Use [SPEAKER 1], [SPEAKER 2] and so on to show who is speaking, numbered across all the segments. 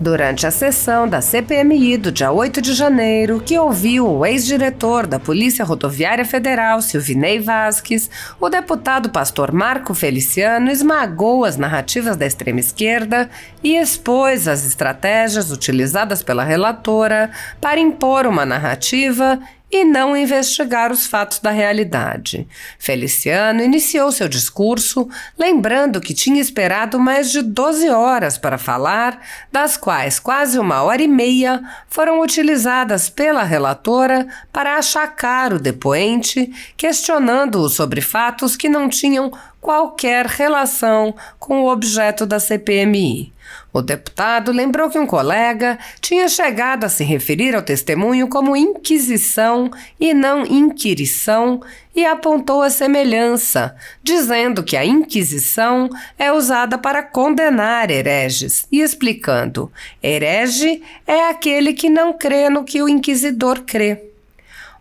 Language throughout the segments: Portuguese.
[SPEAKER 1] Durante a sessão da CPMI do dia 8 de janeiro, que ouviu o ex-diretor da Polícia Rodoviária Federal, Silvinei Vasquez, o deputado pastor Marco Feliciano esmagou as narrativas da extrema-esquerda e expôs as estratégias utilizadas pela relatora para impor uma narrativa e não investigar os fatos da realidade. Feliciano iniciou seu discurso lembrando que tinha esperado mais de 12 horas para falar, das quais quase 1h30 foram utilizadas pela relatora para achacar o depoente, questionando-o sobre fatos que não tinham qualquer relação com o objeto da CPMI. O deputado lembrou que um colega tinha chegado a se referir ao testemunho como inquisição e não inquirição e apontou a semelhança, dizendo que a inquisição é usada para condenar hereges e explicando: herege é aquele que não crê no que o inquisidor crê.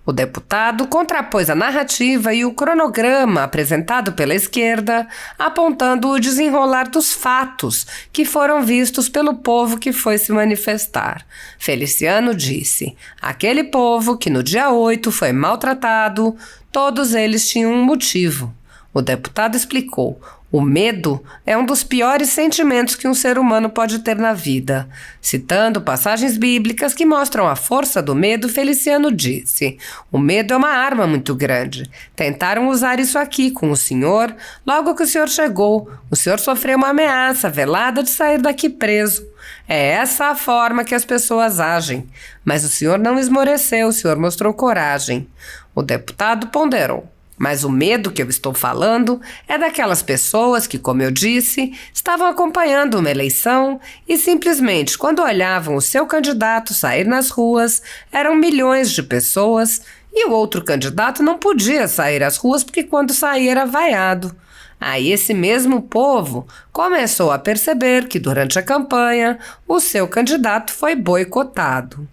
[SPEAKER 1] O deputado contrapôs a narrativa e o cronograma apresentado pela esquerda, apontando o desenrolar dos fatos que foram vistos pelo povo que foi se manifestar. Feliciano disse: aquele povo que no dia 8 foi maltratado, todos eles tinham um motivo. O deputado explicou: o medo é um dos piores sentimentos que um ser humano pode ter na vida. Citando passagens bíblicas que mostram a força do medo, Feliciano disse: o medo é uma arma muito grande. Tentaram usar isso aqui com o senhor. Logo que o senhor chegou, o senhor sofreu uma ameaça velada de sair daqui preso. É essa a forma que as pessoas agem. Mas o senhor não esmoreceu, o senhor mostrou coragem. O deputado ponderou: mas o medo que eu estou falando é daquelas pessoas que, como eu disse, estavam acompanhando uma eleição e simplesmente, quando olhavam o seu candidato sair nas ruas, eram milhões de pessoas e o outro candidato não podia sair às ruas porque quando saía era vaiado. Aí esse mesmo povo começou a perceber que durante a campanha o seu candidato foi boicotado.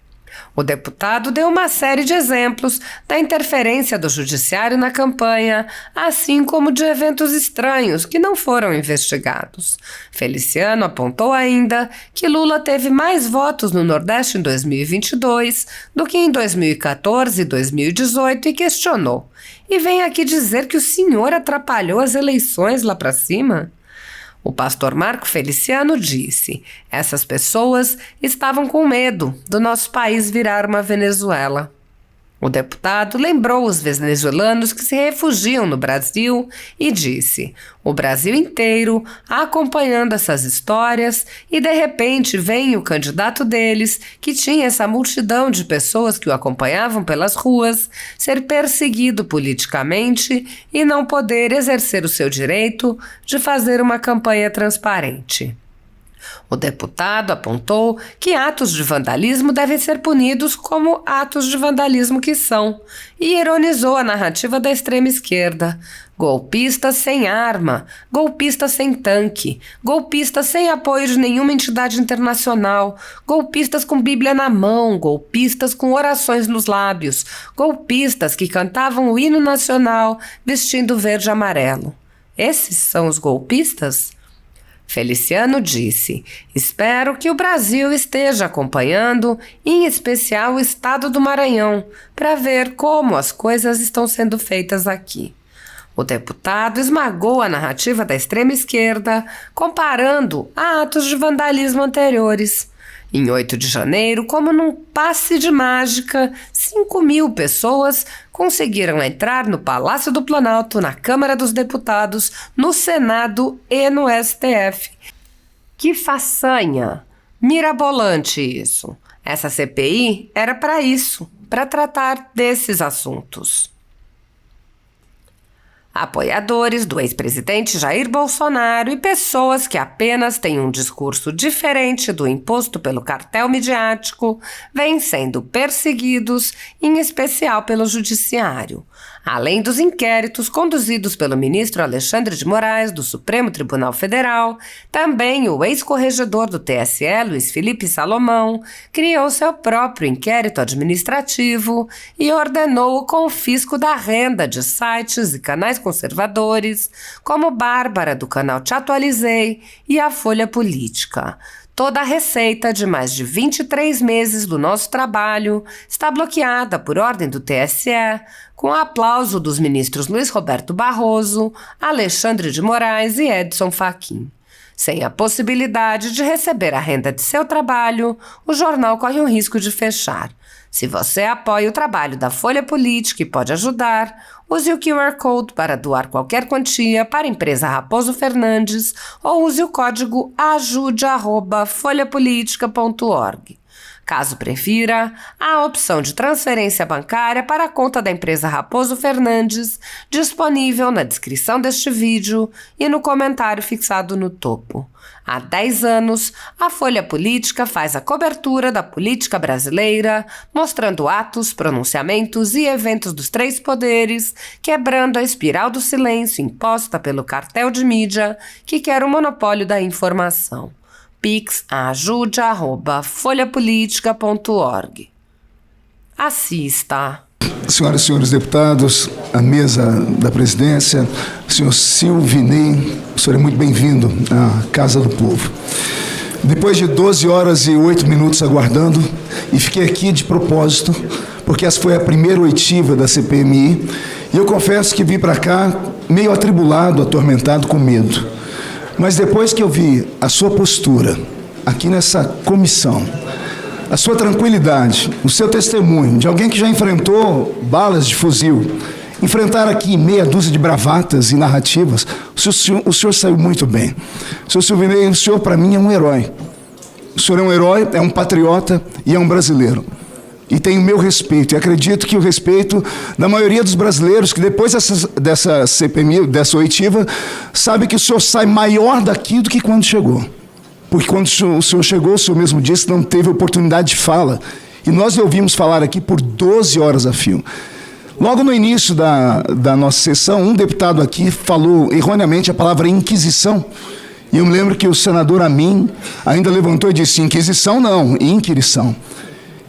[SPEAKER 1] O deputado deu uma série de exemplos da interferência do judiciário na campanha, assim como de eventos estranhos que não foram investigados. Feliciano apontou ainda que Lula teve mais votos no Nordeste em 2022 do que em 2014 e 2018 e questionou: e vem aqui dizer que o senhor atrapalhou as eleições lá para cima? O pastor Marco Feliciano disse: essas pessoas estavam com medo do nosso país virar uma Venezuela. O deputado lembrou os venezuelanos que se refugiam no Brasil e disse: o Brasil inteiro acompanhando essas histórias e de repente vem o candidato deles, que tinha essa multidão de pessoas que o acompanhavam pelas ruas, ser perseguido politicamente e não poder exercer o seu direito de fazer uma campanha transparente. O deputado apontou que atos de vandalismo devem ser punidos como atos de vandalismo que são, e ironizou a narrativa da extrema-esquerda: golpistas sem arma, golpistas sem tanque, golpistas sem apoio de nenhuma entidade internacional, golpistas com Bíblia na mão, golpistas com orações nos lábios, golpistas que cantavam o hino nacional vestindo verde e amarelo. Esses são os golpistas? Feliciano disse: espero que o Brasil esteja acompanhando, em especial o estado do Maranhão, para ver como as coisas estão sendo feitas aqui. O deputado esmagou a narrativa da extrema-esquerda, comparando a atos de vandalismo anteriores. Em 8 de janeiro, como num passe de mágica, 5.000 pessoas conseguiram entrar no Palácio do Planalto, na Câmara dos Deputados, no Senado e no STF. Que façanha! Mirabolante isso! Essa CPI era para isso, para tratar desses assuntos. Apoiadores do ex-presidente Jair Bolsonaro e pessoas que apenas têm um discurso diferente do imposto pelo cartel midiático vêm sendo perseguidos, em especial pelo judiciário. Além dos inquéritos conduzidos pelo ministro Alexandre de Moraes, do Supremo Tribunal Federal, também o ex-corregedor do TSE, Luiz Felipe Salomão, criou seu próprio inquérito administrativo e ordenou o confisco da renda de sites e canais conservadores, como Bárbara, do canal Te Atualizei, e a Folha Política. Toda a receita de mais de 23 meses do nosso trabalho está bloqueada por ordem do TSE, com o aplauso dos ministros Luiz Roberto Barroso, Alexandre de Moraes e Edson Fachin. Sem a possibilidade de receber a renda de seu trabalho, o jornal corre o risco de fechar. Se você apoia o trabalho da Folha Política e pode ajudar, use o QR Code para doar qualquer quantia para a empresa Raposo Fernandes ou use o código ajude@folhapolitica.org. Caso prefira, há a opção de transferência bancária para a conta da empresa Raposo Fernandes, disponível na descrição deste vídeo e no comentário fixado no topo. Há 10 anos, a Folha Política faz a cobertura da política brasileira, mostrando atos, pronunciamentos e eventos dos três poderes, quebrando a espiral do silêncio imposta pelo cartel de mídia que quer o monopólio da informação. Pix ajude@folhapolitica.org. Assista.
[SPEAKER 2] Senhoras e senhores deputados, a mesa da presidência, senhor Silvinei, o senhor é muito bem-vindo à Casa do Povo. Depois de 12 horas e 8 minutos aguardando, e fiquei aqui de propósito, porque essa foi a primeira oitiva da CPMI, e eu confesso que vim para cá meio atribulado, atormentado, com medo. Mas depois que eu vi a sua postura aqui nessa comissão, a sua tranquilidade, o seu testemunho de alguém que já enfrentou balas de fuzil, enfrentar aqui meia dúzia de bravatas e narrativas, o senhor saiu muito bem. Senhor Silvinei, o senhor para mim é um herói. O senhor é um herói, é um patriota e é um brasileiro. E tem o meu respeito, e acredito que o respeito da maioria dos brasileiros, que depois dessa CPMI, dessa oitiva, sabe que o senhor sai maior daqui do que quando chegou. Porque quando o senhor chegou, o senhor mesmo disse que não teve oportunidade de fala. E nós lhe ouvimos falar aqui por 12 horas a fio. Logo no início da nossa sessão, um deputado aqui falou erroneamente a palavra inquisição. E eu me lembro que o senador Amin ainda levantou e disse: inquisição não, inquirição.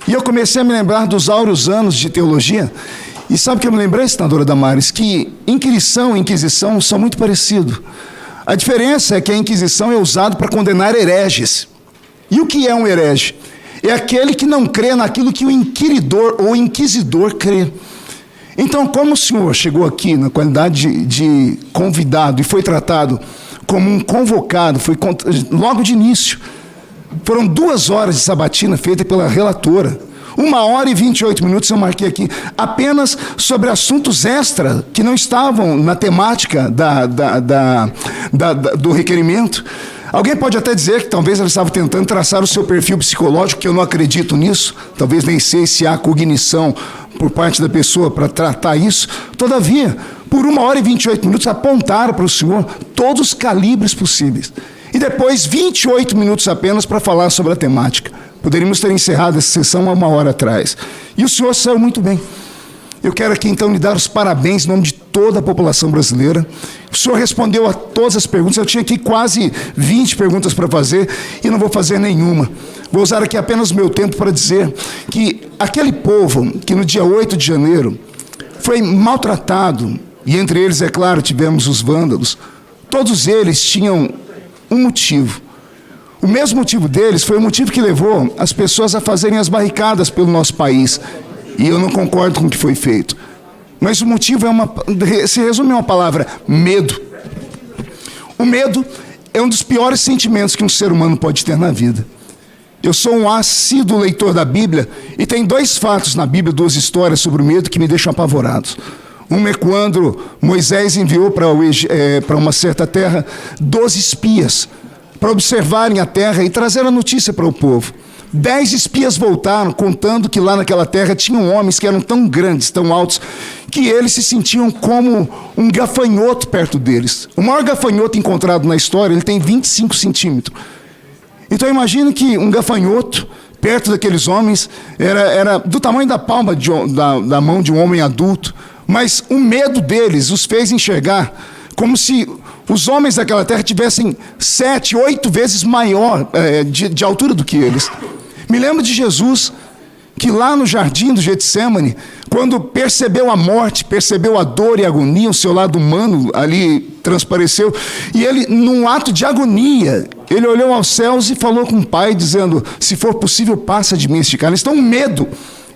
[SPEAKER 2] E eu comecei a me lembrar dos áureos anos de teologia. E sabe o que eu me lembrei, senadora Damares? Que inquirição e inquisição são muito parecidos. A diferença é que a inquisição é usada para condenar hereges. E o que é um herege? É aquele que não crê naquilo que o inquiridor ou inquisidor crê. Então, como o senhor chegou aqui na qualidade de convidado e foi tratado como um convocado, foi logo de início. Foram 2 horas de sabatina feita pela relatora. 1 hora e 28 minutos eu marquei aqui, apenas sobre assuntos extra que não estavam na temática do requerimento. Alguém pode até dizer que talvez ela estava tentando traçar o seu perfil psicológico, que eu não acredito nisso. Talvez nem sei se há cognição por parte da pessoa para tratar isso. Todavia, por 1 hora e 28 minutos, apontaram para o senhor todos os calibres possíveis. E depois 28 minutos apenas para falar sobre a temática. Poderíamos ter encerrado essa sessão há 1 hora atrás. E o senhor saiu muito bem. Eu quero aqui então lhe dar os parabéns em nome de toda a população brasileira. O senhor respondeu a todas as perguntas. Eu tinha aqui quase 20 perguntas para fazer e não vou fazer nenhuma. Vou usar aqui apenas o meu tempo para dizer que aquele povo que no dia 8 de janeiro foi maltratado, e entre eles, é claro, tivemos os vândalos, todos eles tinham um motivo. O mesmo motivo deles foi o motivo que levou as pessoas a fazerem as barricadas pelo nosso país. E eu não concordo com o que foi feito. Mas o motivo se resume a uma palavra: medo. O medo é um dos piores sentimentos que um ser humano pode ter na vida. Eu sou um assíduo leitor da Bíblia e tem 2 fatos na Bíblia, 2 histórias sobre o medo que me deixam apavorados. Uma é quando Moisés enviou para uma certa terra 12 espias para observarem a terra e trazer a notícia para o povo. 10 espias voltaram contando que lá naquela terra tinham homens que eram tão grandes, tão altos, que eles se sentiam como um gafanhoto perto deles. O maior gafanhoto encontrado na história, ele tem 25 centímetros. Então imagine que um gafanhoto perto daqueles homens era do tamanho da palma da mão de um homem adulto, mas o medo deles os fez enxergar como se os homens daquela terra tivessem 7, 8 vezes maior de altura do que eles. Me lembro de Jesus, que lá no jardim do Getsemane, quando percebeu a morte, percebeu a dor e a agonia, o seu lado humano ali transpareceu, e ele, num ato de agonia, ele olhou aos céus e falou com o Pai, dizendo: se for possível, passa de mim este cálice. Então o medo,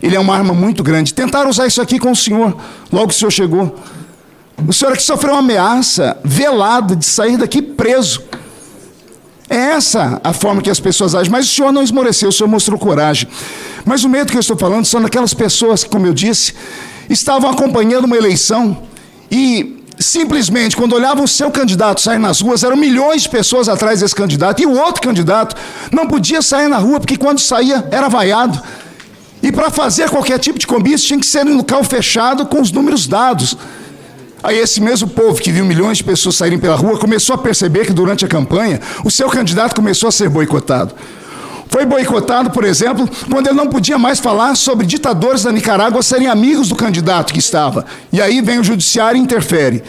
[SPEAKER 2] ele é uma arma muito grande. Tentaram usar isso aqui com o Senhor, logo que o Senhor chegou. O Senhor aqui sofreu uma ameaça velada de sair daqui preso. É essa a forma que as pessoas agem, mas o Senhor não esmoreceu, o Senhor mostrou coragem. Mas o medo que eu estou falando são daquelas pessoas que, como eu disse, estavam acompanhando uma eleição e simplesmente, quando olhavam o seu candidato sair nas ruas, eram milhões de pessoas atrás desse candidato, e o outro candidato não podia sair na rua, porque quando saía era vaiado. E para fazer qualquer tipo de comício tinha que ser em um local fechado com os números dados. Aí esse mesmo povo que viu milhões de pessoas saírem pela rua começou a perceber que durante a campanha o seu candidato começou a ser boicotado. Foi boicotado, por exemplo, quando ele não podia mais falar sobre ditadores da Nicarágua serem amigos do candidato que estava. E aí vem o judiciário e interfere.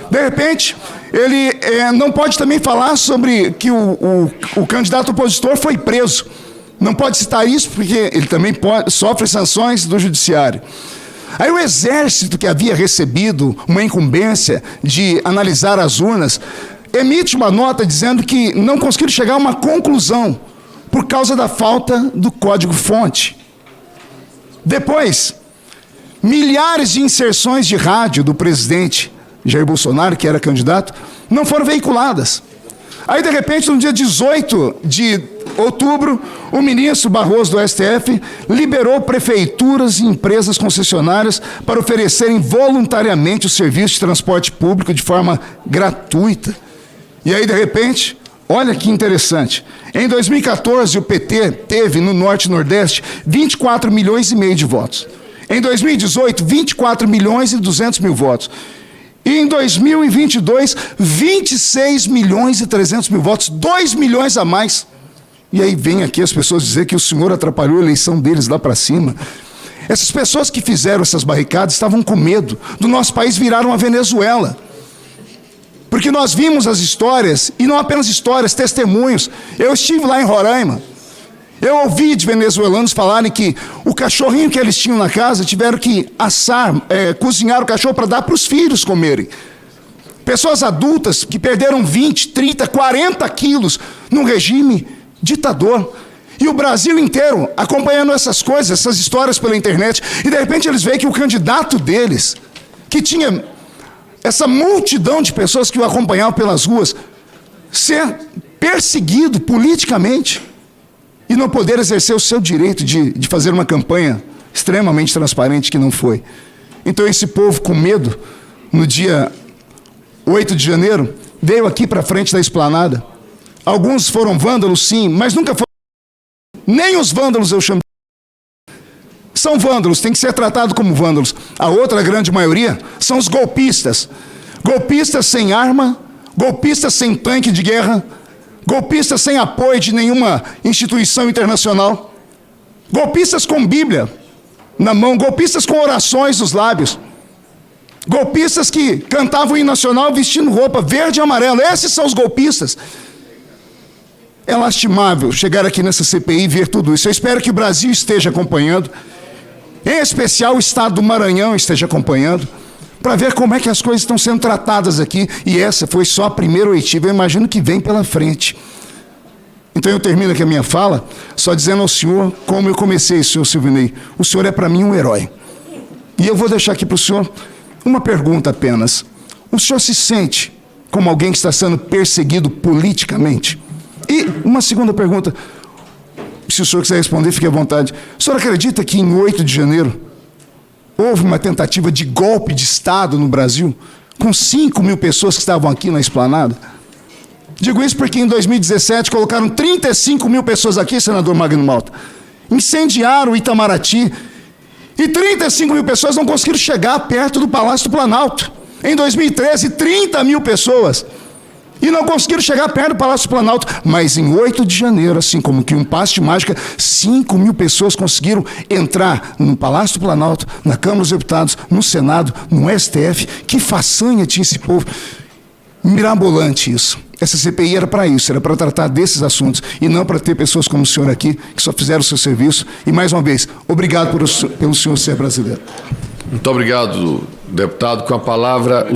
[SPEAKER 2] De repente, ele não pode também falar sobre que o candidato opositor foi preso. Não pode citar isso porque ele também sofre sanções do judiciário. Aí o exército, que havia recebido uma incumbência de analisar as urnas, emite uma nota dizendo que não conseguiram chegar a uma conclusão por causa da falta do código-fonte. Depois, milhares de inserções de rádio do presidente Jair Bolsonaro, que era candidato, não foram veiculadas. Aí, de repente, no dia 18 de outubro, o ministro Barroso do STF liberou prefeituras e empresas concessionárias para oferecerem voluntariamente o serviço de transporte público de forma gratuita. E aí, de repente, olha que interessante, em 2014 o PT teve no Norte e Nordeste 24 milhões e meio de votos. Em 2018, 24 milhões e 200 mil votos. E em 2022, 26 milhões e 300 mil votos, 2 milhões a mais. E aí vem aqui as pessoas dizer que o senhor atrapalhou a eleição deles lá para cima. Essas pessoas que fizeram essas barricadas estavam com medo do nosso país virar uma Venezuela. Porque nós vimos as histórias, e não apenas histórias, testemunhos. Eu estive lá em Roraima. Eu ouvi de venezuelanos falarem que o cachorrinho que eles tinham na casa tiveram que cozinhar o cachorro para dar para os filhos comerem. Pessoas adultas que perderam 20, 30, 40 quilos num regime ditador. E o Brasil inteiro acompanhando essas coisas, essas histórias pela internet. E de repente eles veem que o candidato deles, que tinha essa multidão de pessoas que o acompanhavam pelas ruas, ser perseguido politicamente e não poder exercer o seu direito de fazer uma campanha extremamente transparente, que não foi. Então esse povo com medo, no dia 8 de janeiro, veio aqui para frente da esplanada. Alguns foram vândalos, sim, mas nunca foram. Nem os vândalos eu chamo. São vândalos, tem que ser tratado como vândalos. A outra grande maioria são os golpistas. Golpistas sem arma, golpistas sem tanque de guerra, golpistas sem apoio de nenhuma instituição internacional, golpistas com Bíblia na mão, golpistas com orações nos lábios, golpistas que cantavam o hino nacional vestindo roupa verde e amarela. Esses são os golpistas. É lastimável chegar aqui nessa CPI e ver tudo isso. Eu espero que o Brasil esteja acompanhando, em especial o estado do Maranhão esteja acompanhando, para ver como é que as coisas estão sendo tratadas aqui. E essa foi só a primeira oitiva, eu imagino que vem pela frente. Então eu termino aqui a minha fala, só dizendo ao senhor, como eu comecei, senhor Silvinei, o senhor é para mim um herói. E eu vou deixar aqui para o senhor uma pergunta apenas. O senhor se sente como alguém que está sendo perseguido politicamente? E uma segunda pergunta, se o senhor quiser responder, fique à vontade. O senhor acredita que em 8 de janeiro houve uma tentativa de golpe de Estado no Brasil, com 5 mil pessoas que estavam aqui na esplanada? Digo isso porque em 2017 colocaram 35 mil pessoas aqui, senador Magno Malta. Incendiaram o Itamaraty. E 35 mil pessoas não conseguiram chegar perto do Palácio do Planalto. Em 2013, 30 mil pessoas. E não conseguiram chegar perto do Palácio do Planalto, mas em 8 de janeiro, assim como que um passe de mágica, 5.000 pessoas conseguiram entrar no Palácio do Planalto, na Câmara dos Deputados, no Senado, no STF. Que façanha tinha esse povo. Mirabolante isso. Essa CPI era para isso, era para tratar desses assuntos, e não para ter pessoas como o senhor aqui, que só fizeram o seu serviço. E, mais uma vez, obrigado pelo senhor ser brasileiro.
[SPEAKER 3] Muito obrigado, deputado. Com a palavra, o